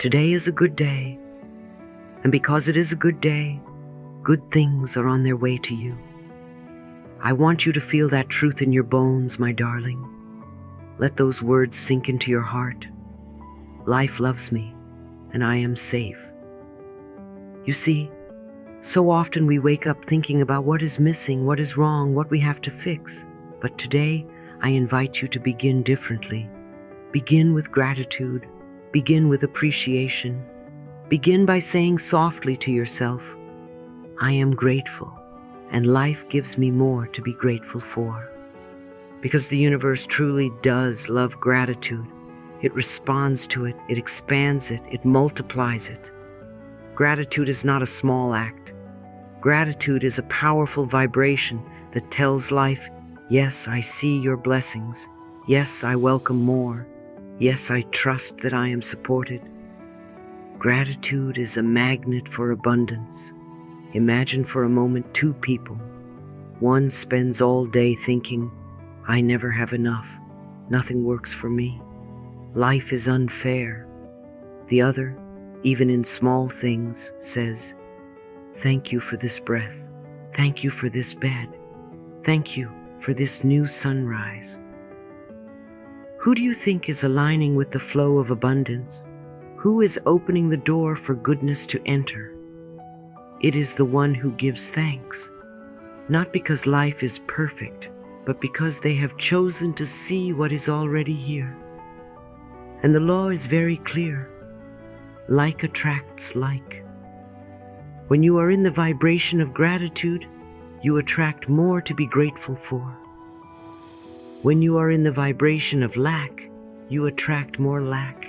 Today is a good day, and because it is a good day, good things are on their way to you. I want you to feel that truth in your bones, my darling. Let those words sink into your heart. Life loves me, and I am safe. You see, so often we wake up thinking about what is missing, what is wrong, what we have to fix. But today, I invite you to begin differently. Begin with gratitude. Begin with appreciation. Begin by saying softly to yourself, I am grateful, and life gives me more to be grateful for. Because the universe truly does love gratitude. It responds to it, it expands it, it multiplies it. Gratitude is not a small act. Gratitude is a powerful vibration that tells life, yes, I see your blessings. Yes, I welcome more. Yes, I trust that I am supported. Gratitude is a magnet for abundance. Imagine for a moment two people. One spends all day thinking, I never have enough. Nothing works for me. Life is unfair. The other, even in small things, says, thank you for this breath. Thank you for this bed. Thank you for this new sunrise. Who do you think is aligning with the flow of abundance? Who is opening the door for goodness to enter? It is the one who gives thanks, not because life is perfect, but because they have chosen to see what is already here. And the law is very clear. Like attracts like. When you are in the vibration of gratitude, you attract more to be grateful for. When you are in the vibration of lack, you attract more lack.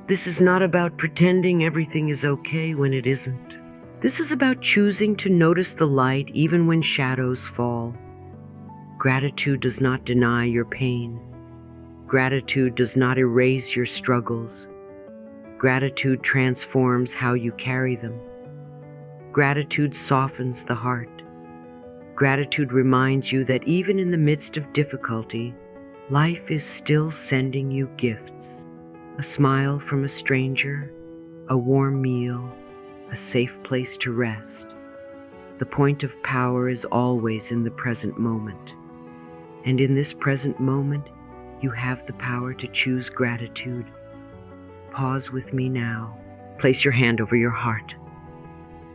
This is not about pretending everything is okay when it isn't. This is about choosing to notice the light even when shadows fall. Gratitude does not deny your pain. Gratitude does not erase your struggles. Gratitude transforms how you carry them. Gratitude softens the heart. Gratitude reminds you that even in the midst of difficulty, life is still sending you gifts. A smile from a stranger, a warm meal, a safe place to rest. The point of power is always in the present moment. And in this present moment, you have the power to choose gratitude. Pause with me now. Place your hand over your heart.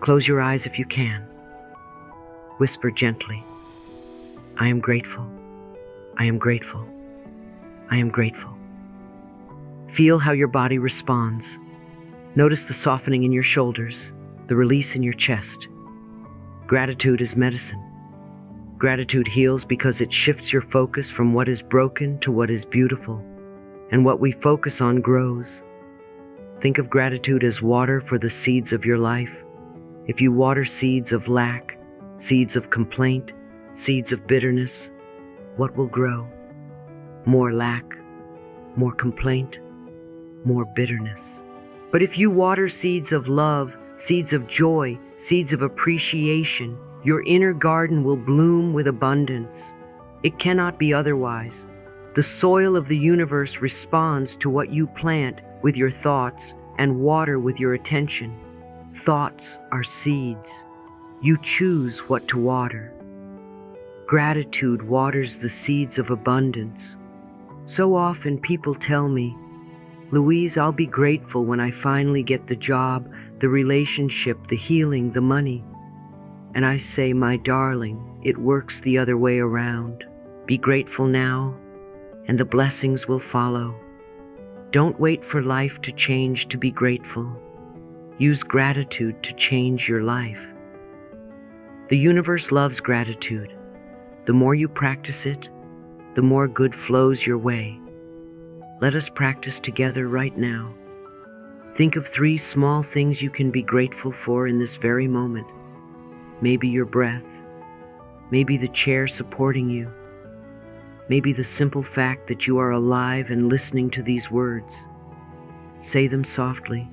Close your eyes if you can. Whisper gently, I am grateful. I am grateful. I am grateful. Feel how your body responds. Notice the softening in your shoulders, the release in your chest. Gratitude is medicine. Gratitude heals because it shifts your focus from what is broken to what is beautiful, and what we focus on grows. Think of gratitude as water for the seeds of your life. If you water seeds of lack, seeds of complaint, seeds of bitterness, what will grow? More lack, more complaint, more bitterness. But if you water seeds of love, seeds of joy, seeds of appreciation, your inner garden will bloom with abundance. It cannot be otherwise. The soil of the universe responds to what you plant with your thoughts and water with your attention. Thoughts are seeds. You choose what to water. Gratitude waters the seeds of abundance. So often people tell me, Louise, I'll be grateful when I finally get the job, the relationship, the healing, the money. And I say, my darling, it works the other way around. Be grateful now, and the blessings will follow. Don't wait for life to change to be grateful. Use gratitude to change your life. The universe loves gratitude. The more you practice it, the more good flows your way. Let us practice together right now. Think of 3 small things you can be grateful for in this very moment. Maybe your breath, maybe the chair supporting you, maybe the simple fact that you are alive and listening to these words. Say them softly.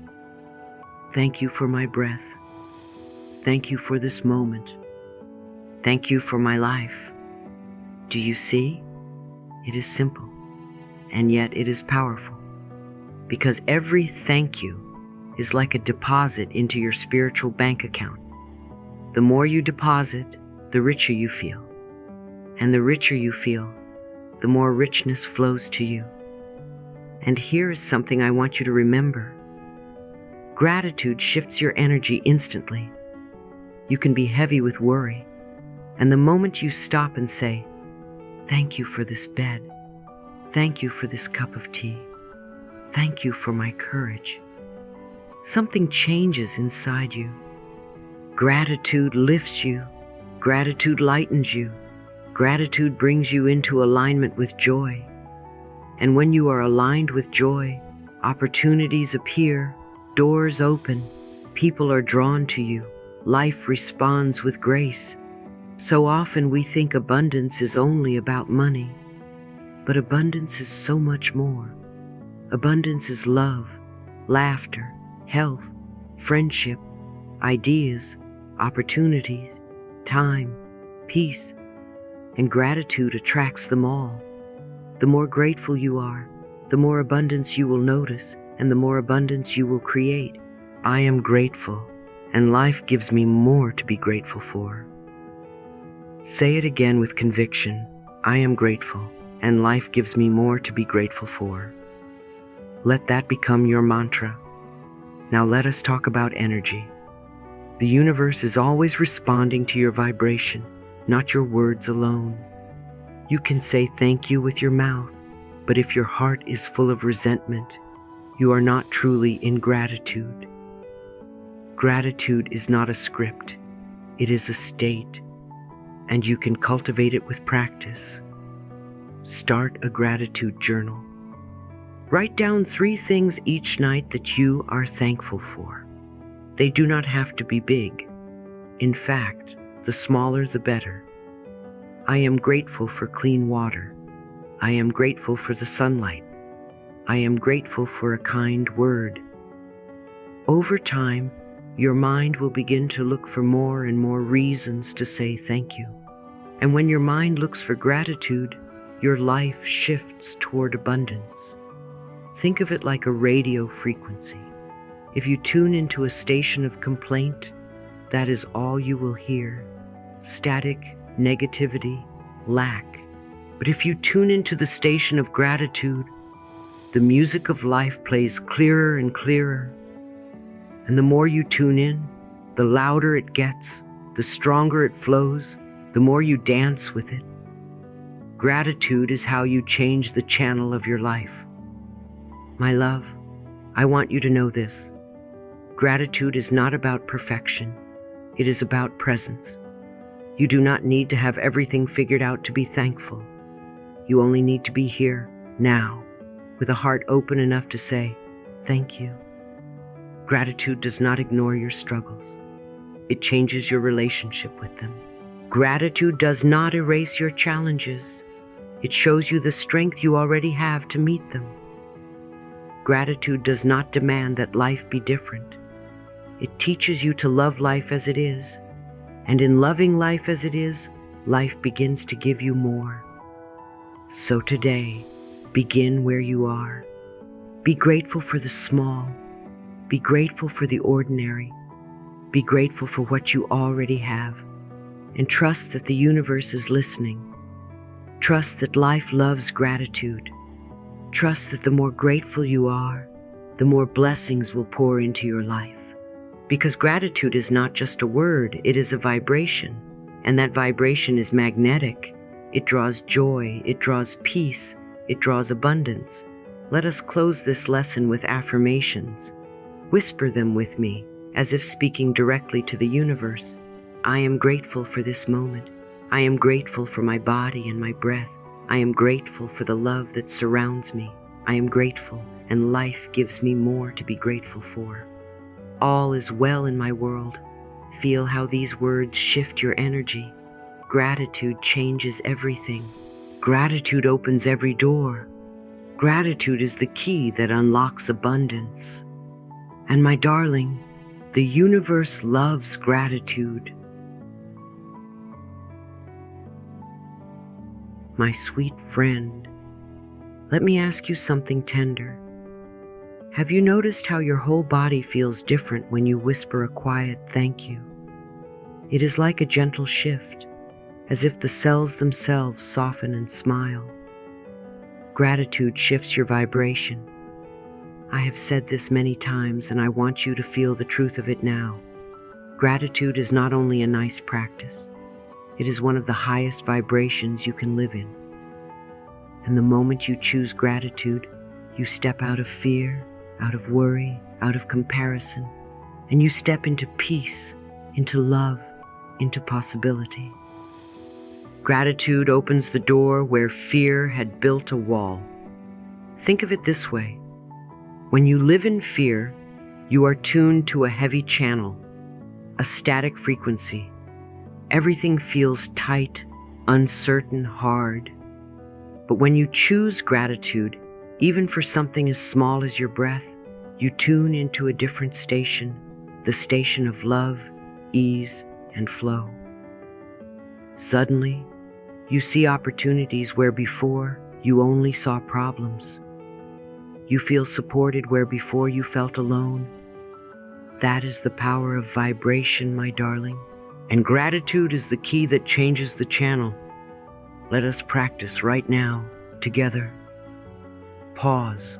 Thank you for my breath. Thank you for this moment. Thank you for my life. Do you see? It is simple, and yet it is powerful. because every thank you is like a deposit into your spiritual bank account. The more you deposit, the richer you feel. And the richer you feel, the more richness flows to you. And here is something I want you to remember. Gratitude shifts your energy instantly. You can be heavy with worry, and the moment you stop and say, "Thank you for this bed. Thank you for this cup of tea. Thank you for my courage," something changes inside you. Gratitude lifts you. Gratitude lightens you. Gratitude brings you into alignment with joy. And when you are aligned with joy, opportunities appear, doors open, people are drawn to you, life responds with grace. So often we think abundance is only about money, but abundance is so much more. Abundance is love, laughter, health, friendship, ideas, opportunities, time, peace, and gratitude attracts them all. The more grateful you are, the more abundance you will notice, and the more abundance you will create. I am grateful, and life gives me more to be grateful for. Say it again with conviction. I am grateful, and life gives me more to be grateful for. Let that become your mantra. Now let us talk about energy. The universe is always responding to your vibration, not your words alone. You can say thank you with your mouth, but if your heart is full of resentment, you are not truly in gratitude. Gratitude is not a script, it is a state, and you can cultivate it with practice. Start a gratitude journal. Write down 3 things each night that you are thankful for. They do not have to be big. In fact, the smaller the better. I am grateful for clean water. I am grateful for the sunlight. I am grateful for a kind word. Over time, your mind will begin to look for more and more reasons to say thank you. And when your mind looks for gratitude, your life shifts toward abundance. Think of it like a radio frequency. If you tune into a station of complaint, that is all you will hear. Static, negativity, lack. But if you tune into the station of gratitude, the music of life plays clearer and clearer. And the more you tune in, the louder it gets, the stronger it flows, the more you dance with it. Gratitude is how you change the channel of your life. My love, I want you to know this. Gratitude is not about perfection. It is about presence. You do not need to have everything figured out to be thankful. You only need to be here, now, with a heart open enough to say, thank you. Gratitude does not ignore your struggles. It changes your relationship with them. Gratitude does not erase your challenges. It shows you the strength you already have to meet them. Gratitude does not demand that life be different. It teaches you to love life as it is, and in loving life as it is, life begins to give you more. So today, begin where you are. Be grateful for the small. Be grateful for the ordinary. Be grateful for what you already have, and trust that the universe is listening. Trust that life loves gratitude. Trust that the more grateful you are, the more blessings will pour into your life. Because gratitude is not just a word, it is a vibration. And that vibration is magnetic. It draws joy, it draws peace, it draws abundance. Let us close this lesson with affirmations. Whisper them with me, as if speaking directly to the universe. I am grateful for this moment. I am grateful for my body and my breath. I am grateful for the love that surrounds me. I am grateful, and life gives me more to be grateful for. All is well in my world. Feel how these words shift your energy. Gratitude changes everything. Gratitude opens every door. Gratitude is the key that unlocks abundance. And my darling, the universe loves gratitude. My sweet friend, let me ask you something tender. Have you noticed how your whole body feels different when you whisper a quiet thank you? It is like a gentle shift, as if the cells themselves soften and smile. Gratitude shifts your vibration. I have said this many times, and I want you to feel the truth of it now. Gratitude is not only a nice practice, it is one of the highest vibrations you can live in. And the moment you choose gratitude, you step out of fear, out of worry, out of comparison, and you step into peace, into love, into possibility. Gratitude opens the door where fear had built a wall. Think of it this way. When you live in fear, you are tuned to a heavy channel, a static frequency. Everything feels tight, uncertain, hard. But when you choose gratitude, even for something as small as your breath, you tune into a different station, the station of love, ease, and flow. Suddenly, you see opportunities where before you only saw problems. You feel supported where before you felt alone. That is the power of vibration, my darling. And gratitude is the key that changes the channel. Let us practice right now, together. Pause.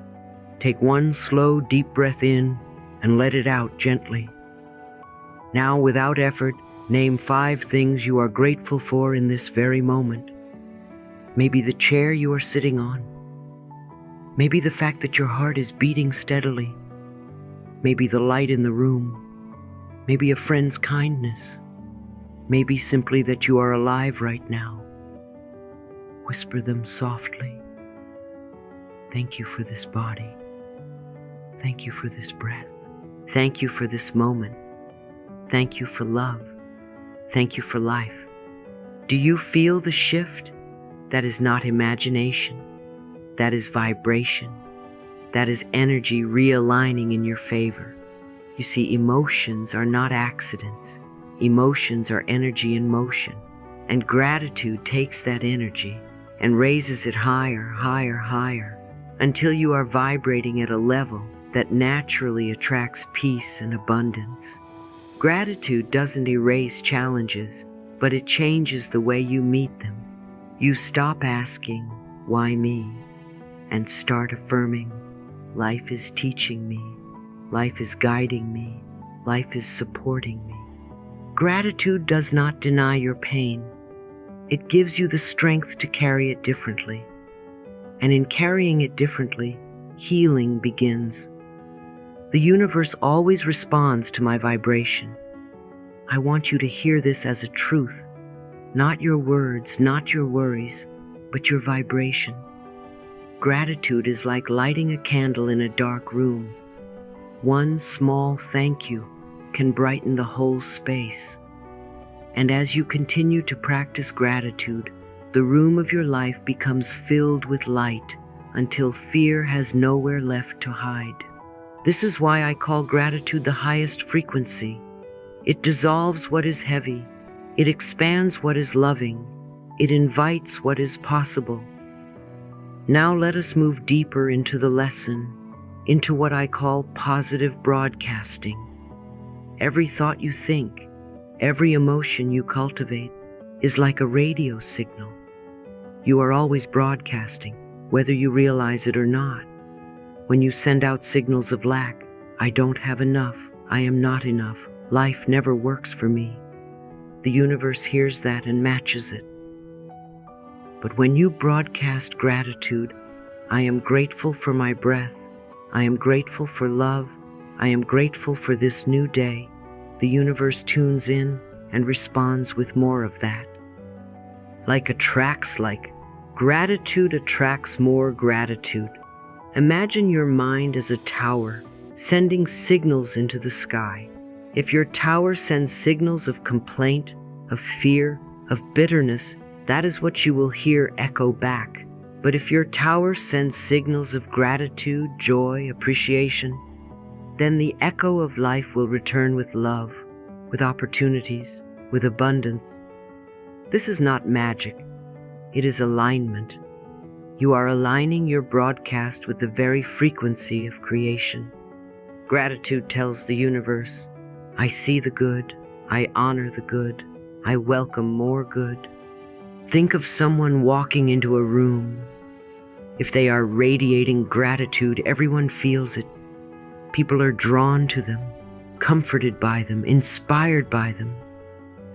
Take one slow, deep breath in and let it out gently. Now, without effort, name 5 things you are grateful for in this very moment. Maybe the chair you are sitting on. Maybe the fact that your heart is beating steadily. Maybe the light in the room. Maybe a friend's kindness. Maybe simply that you are alive right now. Whisper them softly. Thank you for this body. Thank you for this breath. Thank you for this moment. Thank you for love. Thank you for life. Do you feel the shift? That is not imagination. That is vibration. That is energy realigning in your favor. You see, emotions are not accidents. Emotions are energy in motion. And gratitude takes that energy and raises it higher, higher, higher, until you are vibrating at a level that naturally attracts peace and abundance. Gratitude doesn't erase challenges, but it changes the way you meet them. You stop asking, "Why me?" and start affirming, "Life is teaching me. Life is guiding me. Life is supporting me." Gratitude does not deny your pain. It gives you the strength to carry it differently. And in carrying it differently, healing begins. The universe always responds to my vibration. I want you to hear this as a truth, not your words, not your worries, but your vibration. Gratitude is like lighting a candle in a dark room. One small thank you can brighten the whole space. And as you continue to practice gratitude, the room of your life becomes filled with light until fear has nowhere left to hide. This is why I call gratitude the highest frequency. It dissolves what is heavy. It expands what is loving. It invites what is possible. Now let us move deeper into the lesson, into what I call positive broadcasting. Every thought you think, every emotion you cultivate is like a radio signal. You are always broadcasting, whether you realize it or not. When you send out signals of lack, "I don't have enough, I am not enough, life never works for me," the universe hears that and matches it. But when you broadcast gratitude, "I am grateful for my breath, I am grateful for love, I am grateful for this new day," the universe tunes in and responds with more of that. Like gratitude attracts more gratitude. Imagine your mind as a tower, sending signals into the sky. If your tower sends signals of complaint, of fear, of bitterness, that is what you will hear echo back. But if your tower sends signals of gratitude, joy, appreciation, then the echo of life will return with love, with opportunities, with abundance. This is not magic. It is alignment. You are aligning your broadcast with the very frequency of creation. Gratitude tells the universe, I see the good, I honor the good, I welcome more good. Think of someone walking into a room. If they are radiating gratitude, everyone feels it. People are drawn to them, comforted by them, inspired by them.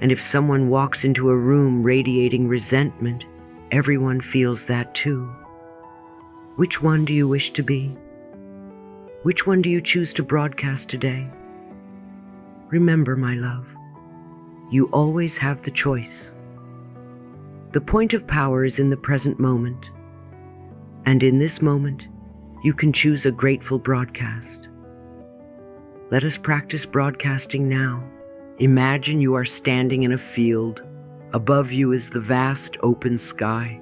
And if someone walks into a room radiating resentment, everyone feels that too. Which one do you wish to be? Which one do you choose to broadcast today? Remember, my love, you always have the choice. The point of power is in the present moment. And in this moment, you can choose a grateful broadcast. Let us practice broadcasting now. Imagine you are standing in a field. Above you is the vast open sky.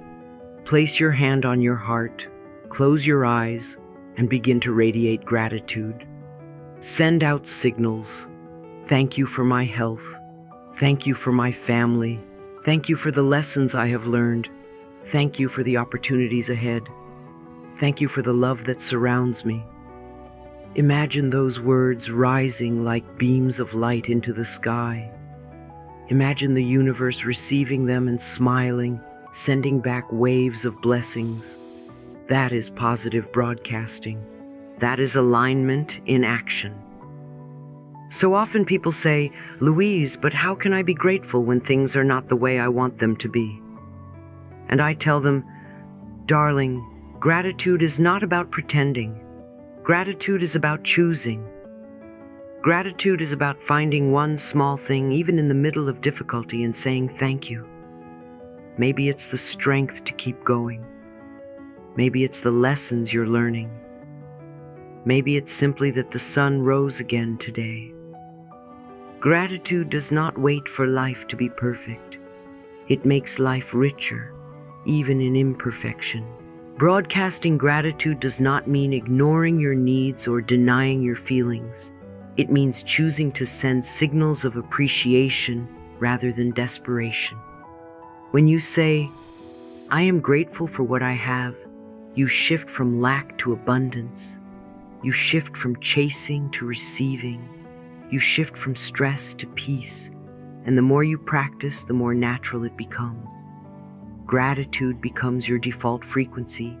Place your hand on your heart, close your eyes, and begin to radiate gratitude. Send out signals. Thank you for my health. Thank you for my family. Thank you for the lessons I have learned. Thank you for the opportunities ahead. Thank you for the love that surrounds me. Imagine those words rising like beams of light into the sky. Imagine the universe receiving them and smiling, sending back waves of blessings. That is positive broadcasting. That is alignment in action. So often people say, Louise, but how can I be grateful when things are not the way I want them to be? And I tell them, darling, gratitude is not about pretending. Gratitude is about choosing. Gratitude is about finding one small thing, even in the middle of difficulty, and saying thank you. Maybe it's the strength to keep going. Maybe it's the lessons you're learning. Maybe it's simply that the sun rose again today. Gratitude does not wait for life to be perfect. It makes life richer, even in imperfection. Broadcasting gratitude does not mean ignoring your needs or denying your feelings. It means choosing to send signals of appreciation rather than desperation. When you say, I am grateful for what I have, you shift from lack to abundance. You shift from chasing to receiving. You shift from stress to peace. And the more you practice, the more natural it becomes. Gratitude becomes your default frequency,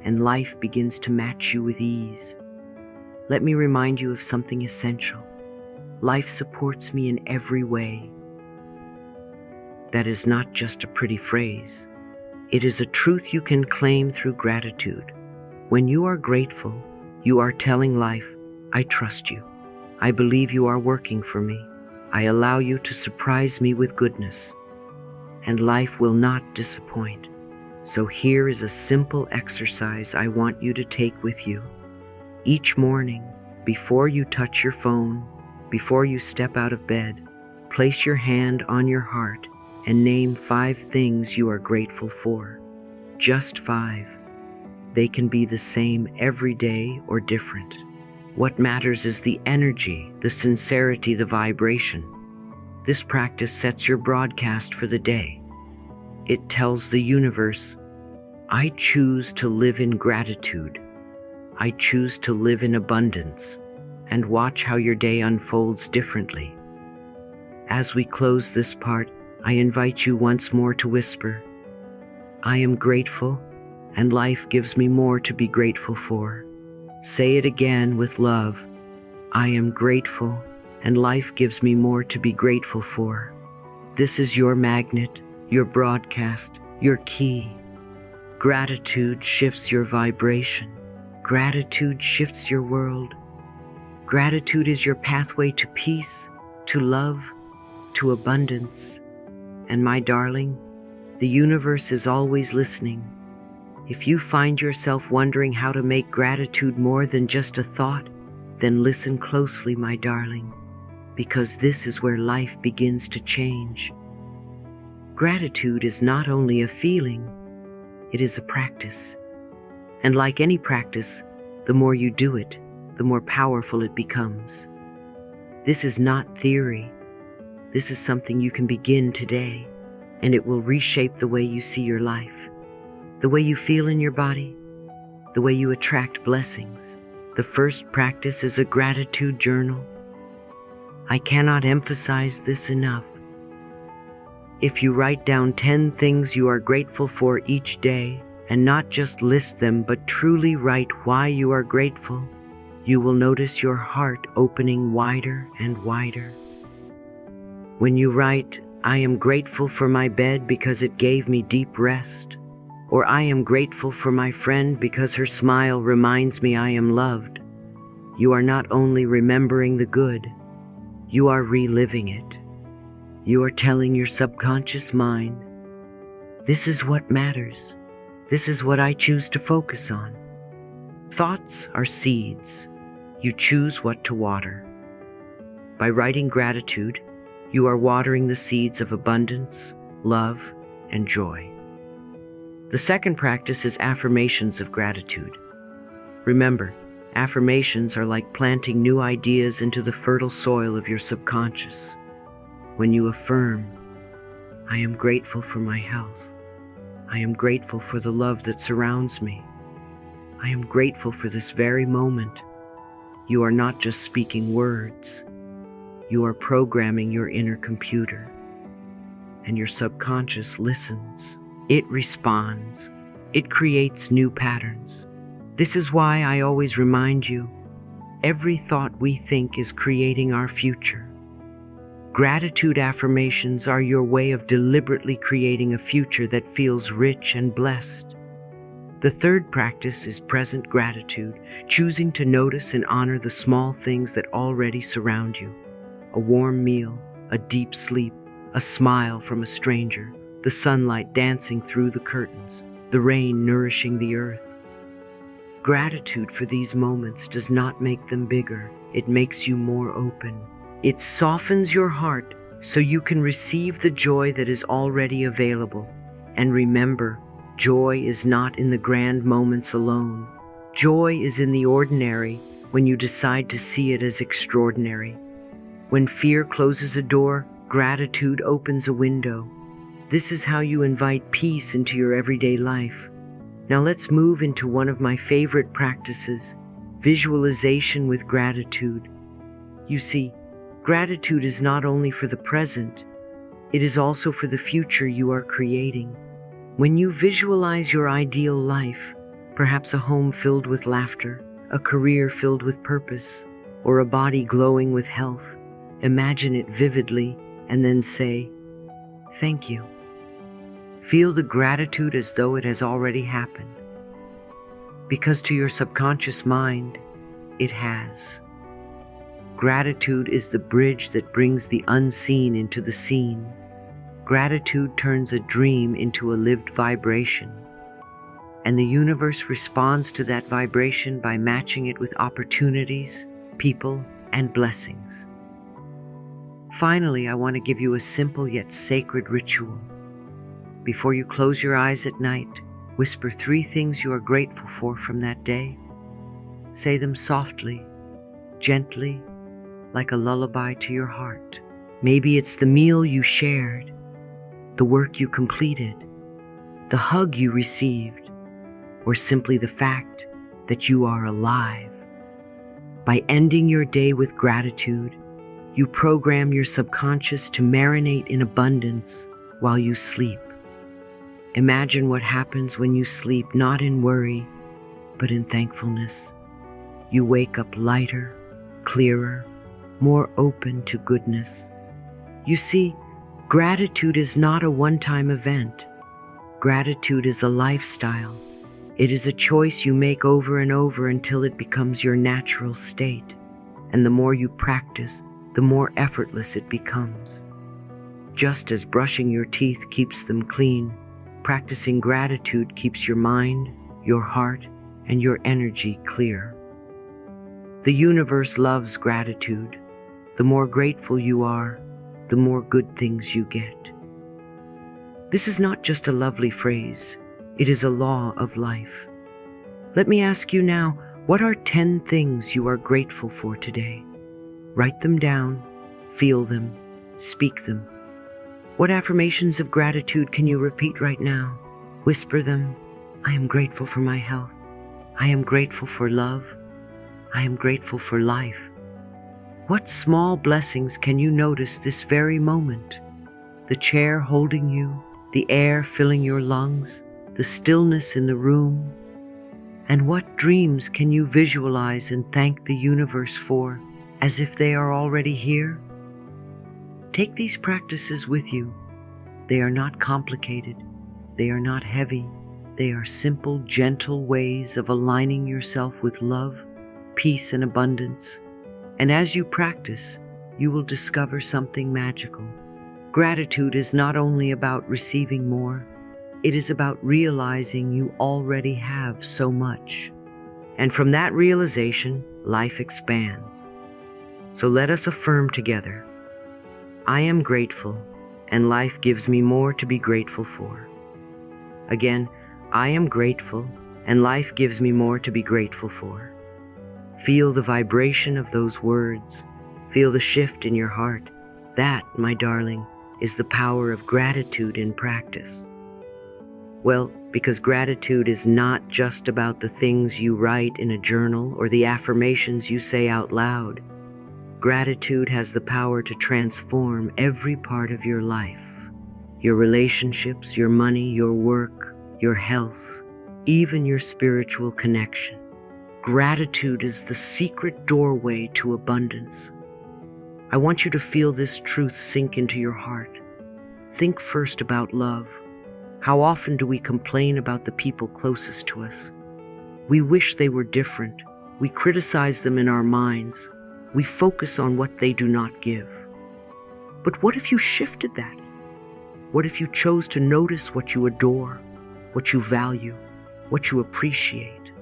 and life begins to match you with ease. Let me remind you of something essential. Life supports me in every way. That is not just a pretty phrase. It is a truth you can claim through gratitude. When you are grateful, you are telling life, I trust you. I believe you are working for me. I allow you to surprise me with goodness. And life will not disappoint. So here is a simple exercise I want you to take with you. Each morning, before you touch your phone, before you step out of bed, place your hand on your heart and name 5 things you are grateful for. Just 5. They can be the same every day or different. What matters is the energy, the sincerity, the vibration. This practice sets your broadcast for the day. It tells the universe, I choose to live in gratitude. I choose to live in abundance, and watch how your day unfolds differently. As we close this part, I invite you once more to whisper, I am grateful, and life gives me more to be grateful for. Say it again with love. I am grateful, and life gives me more to be grateful for. This is your magnet, your broadcast, your key. Gratitude shifts your vibration. Gratitude shifts your world. Gratitude is your pathway to peace, to love, to abundance. And my darling, the universe is always listening. If you find yourself wondering how to make gratitude more than just a thought, then listen closely, my darling, because this is where life begins to change. Gratitude is not only a feeling, it is a practice. And like any practice, the more you do it, the more powerful it becomes. This is not theory. This is something you can begin today, and it will reshape the way you see your life. the way you feel in your body, the way you attract blessings. The first practice is a gratitude journal. I cannot emphasize this enough. If you write down 10 things you are grateful for each day, and not just list them, but truly write why you are grateful, you will notice your heart opening wider and wider. When you write, I am grateful for my bed because it gave me deep rest, or I am grateful for my friend because her smile reminds me I am loved, you are not only remembering the good, you are reliving it. You are telling your subconscious mind, this is what matters. This is what I choose to focus on. Thoughts are seeds. You choose what to water. By writing gratitude, you are watering the seeds of abundance, love, and joy. The second practice is affirmations of gratitude. Remember, affirmations are like planting new ideas into the fertile soil of your subconscious. When you affirm, I am grateful for my health. I am grateful for the love that surrounds me. I am grateful for this very moment. You are not just speaking words. You are programming your inner computer. And your subconscious listens. It responds. It creates new patterns. This is why I always remind you, every thought we think is creating our future. Gratitude affirmations are your way of deliberately creating a future that feels rich and blessed. The third practice is present gratitude, choosing to notice and honor the small things that already surround you. A warm meal, a deep sleep, a smile from a stranger, the sunlight dancing through the curtains, the rain nourishing the earth. Gratitude for these moments does not make them bigger, it makes you more open. It softens your heart so you can receive the joy that is already available. And remember, joy is not in the grand moments alone. Joy is in the ordinary when you decide to see it as extraordinary. When fear closes a door, gratitude opens a window. This is how you invite peace into your everyday life. Now let's move into one of my favorite practices, visualization with gratitude. You see, gratitude is not only for the present, it is also for the future you are creating. When you visualize your ideal life, perhaps a home filled with laughter, a career filled with purpose, or a body glowing with health, imagine it vividly and then say, thank you. Feel the gratitude as though it has already happened. Because to your subconscious mind, it has. Gratitude is the bridge that brings the unseen into the seen. Gratitude turns a dream into a lived vibration. And the universe responds to that vibration by matching it with opportunities, people, and blessings. Finally, I want to give you a simple yet sacred ritual. Before you close your eyes at night, whisper 3 things you are grateful for from that day. Say them softly, gently, like a lullaby to your heart. Maybe it's the meal you shared, the work you completed, the hug you received, or simply the fact that you are alive. By ending your day with gratitude, you program your subconscious to marinate in abundance while you sleep. Imagine what happens when you sleep, not in worry, but in thankfulness. You wake up lighter, clearer, more open to goodness. You see, gratitude is not a one-time event. Gratitude is a lifestyle. It is a choice you make over and over until it becomes your natural state. And the more you practice, the more effortless it becomes. Just as brushing your teeth keeps them clean, practicing gratitude keeps your mind, your heart, and your energy clear. The universe loves gratitude. The more grateful you are, the more good things you get. This is not just a lovely phrase, it is a law of life. Let me ask you now, what are 10 things you are grateful for today? Write them down, feel them, speak them. What affirmations of gratitude can you repeat right now? Whisper them, I am grateful for my health. I am grateful for love. I am grateful for life. What small blessings can you notice this very moment? The chair holding you, the air filling your lungs, the stillness in the room. And what dreams can you visualize and thank the universe for, as if they are already here? Take these practices with you. They are not complicated. They are not heavy. They are simple, gentle ways of aligning yourself with love, peace, and abundance. And as you practice, you will discover something magical. Gratitude is not only about receiving more, it is about realizing you already have so much. And from that realization, life expands. So let us affirm together, I am grateful, and life gives me more to be grateful for. Again, I am grateful, and life gives me more to be grateful for. Feel the vibration of those words. Feel the shift in your heart. That, my darling, is the power of gratitude in practice. Well, because gratitude is not just about the things you write in a journal or the affirmations you say out loud. Gratitude has the power to transform every part of your life. Your relationships, your money, your work, your health, even your spiritual connection. Gratitude is the secret doorway to abundance. I want you to feel this truth sink into your heart. Think first about love. How often do we complain about the people closest to us? We wish they were different. We criticize them in our minds. We focus on what they do not give. But what if you shifted that? What if you chose to notice what you adore, what you value, what you appreciate?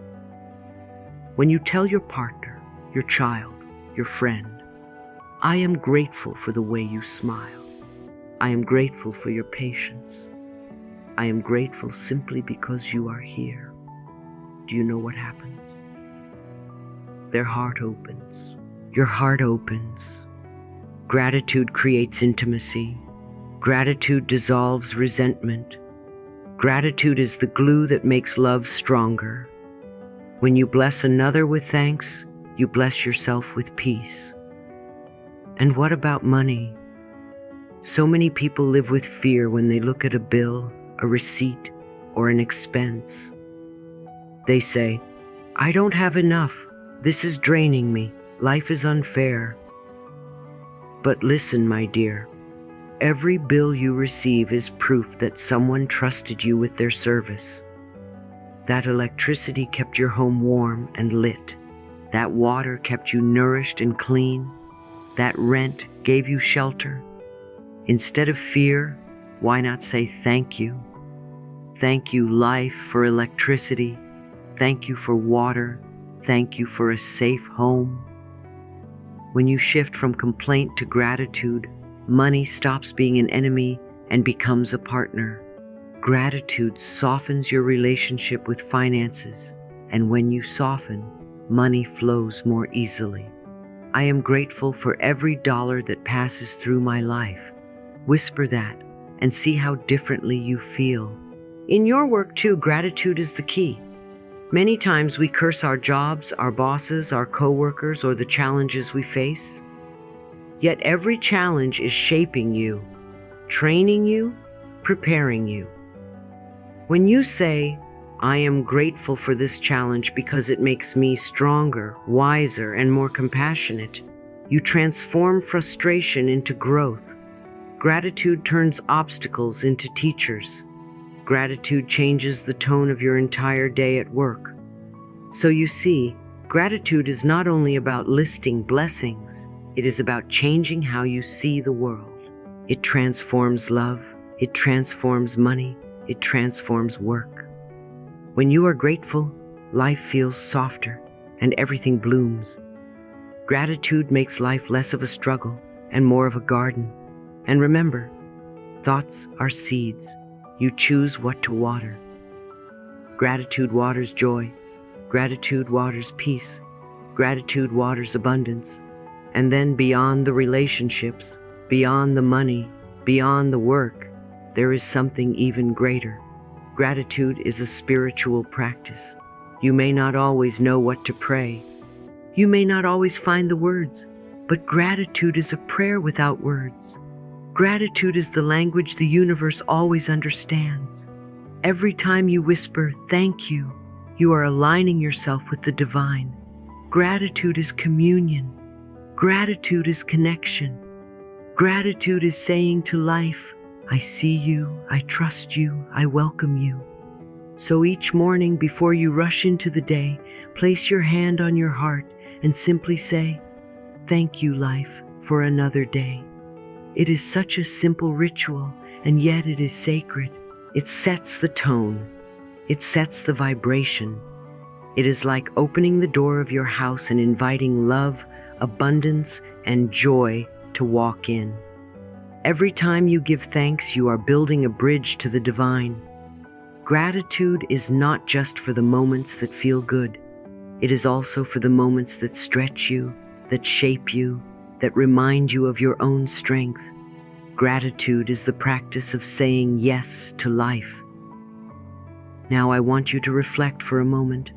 When you tell your partner, your child, your friend, I am grateful for the way you smile. I am grateful for your patience. I am grateful simply because you are here. Do you know what happens? Their heart opens. Your heart opens. Gratitude creates intimacy. Gratitude dissolves resentment. Gratitude is the glue that makes love stronger. When you bless another with thanks, you bless yourself with peace. And what about money? So many people live with fear when they look at a bill, a receipt, or an expense. They say, I don't have enough. This is draining me. Life is unfair. But listen, my dear, every bill you receive is proof that someone trusted you with their service. That electricity kept your home warm and lit. That water kept you nourished and clean. That rent gave you shelter. Instead of fear, why not say thank you? Thank you, life, for electricity. Thank you for water. Thank you for a safe home. When you shift from complaint to gratitude, money stops being an enemy and becomes a partner. Gratitude softens your relationship with finances, and when you soften, money flows more easily. I am grateful for every dollar that passes through my life. Whisper that and see how differently you feel. In your work too, gratitude is the key. Many times we curse our jobs, our bosses, our coworkers, or the challenges we face. Yet every challenge is shaping you, training you, preparing you. When you say, I am grateful for this challenge because it makes me stronger, wiser, and more compassionate, you transform frustration into growth. Gratitude turns obstacles into teachers. Gratitude changes the tone of your entire day at work. So you see, gratitude is not only about listing blessings, it is about changing how you see the world. It transforms love, it transforms money, it transforms work. When you are grateful, life feels softer and everything blooms. Gratitude makes life less of a struggle and more of a garden. And remember, thoughts are seeds. You choose what to water. Gratitude waters joy. Gratitude waters peace. Gratitude waters abundance. And then beyond the relationships, beyond the money, beyond the work, there is something even greater. Gratitude is a spiritual practice. You may not always know what to pray. You may not always find the words, but gratitude is a prayer without words. Gratitude is the language the universe always understands. Every time you whisper, "Thank you," you are aligning yourself with the divine. Gratitude is communion. Gratitude is connection. Gratitude is saying to life, "I see you, I trust you, I welcome you." So each morning before you rush into the day, place your hand on your heart and simply say, "Thank you, life, for another day." It is such a simple ritual, and yet it is sacred. It sets the tone. It sets the vibration. It is like opening the door of your house and inviting love, abundance, and joy to walk in. Every time you give thanks, you are building a bridge to the divine. Gratitude is not just for the moments that feel good. It is also for the moments that stretch you, that shape you, that remind you of your own strength. Gratitude is the practice of saying yes to life. Now I want you to reflect for a moment.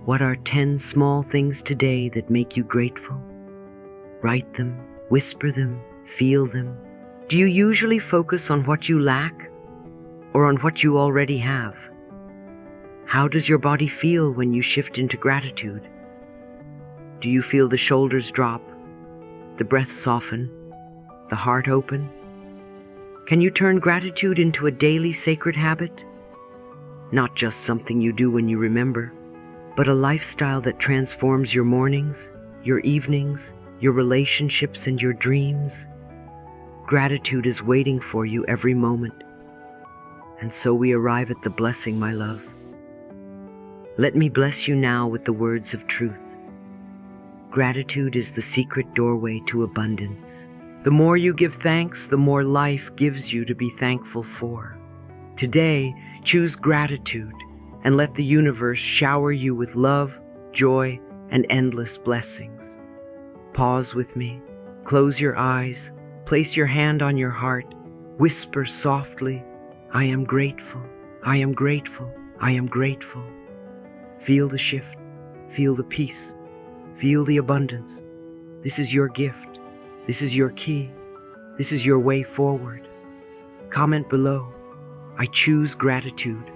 What are 10 small things today that make you grateful? Write them, whisper them, feel them. Do you usually focus on what you lack or on what you already have? How does your body feel when you shift into gratitude? Do you feel the shoulders drop, the breath soften, the heart open? Can you turn gratitude into a daily sacred habit? Not just something you do when you remember, but a lifestyle that transforms your mornings, your evenings, your relationships, and your dreams. Gratitude is waiting for you every moment. And so we arrive at the blessing, my love. Let me bless you now with the words of truth. Gratitude is the secret doorway to abundance. The more you give thanks, the more life gives you to be thankful for. Today, choose gratitude and let the universe shower you with love, joy, and endless blessings. Pause with me, close your eyes, place your hand on your heart, whisper softly, "I am grateful, I am grateful, I am grateful." Feel the shift, feel the peace, feel the abundance. This is your gift, this is your key, this is your way forward. Comment below, "I choose gratitude."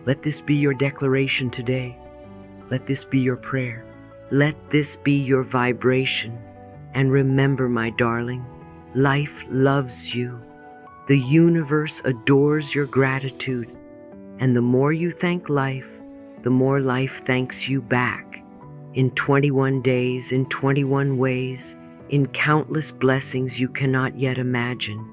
Let this be your declaration today. Let this be your prayer. Let this be your vibration. And remember, my darling, life loves you. The universe adores your gratitude. And the more you thank life, the more life thanks you back. In 21 days, in 21 ways, in countless blessings you cannot yet imagine.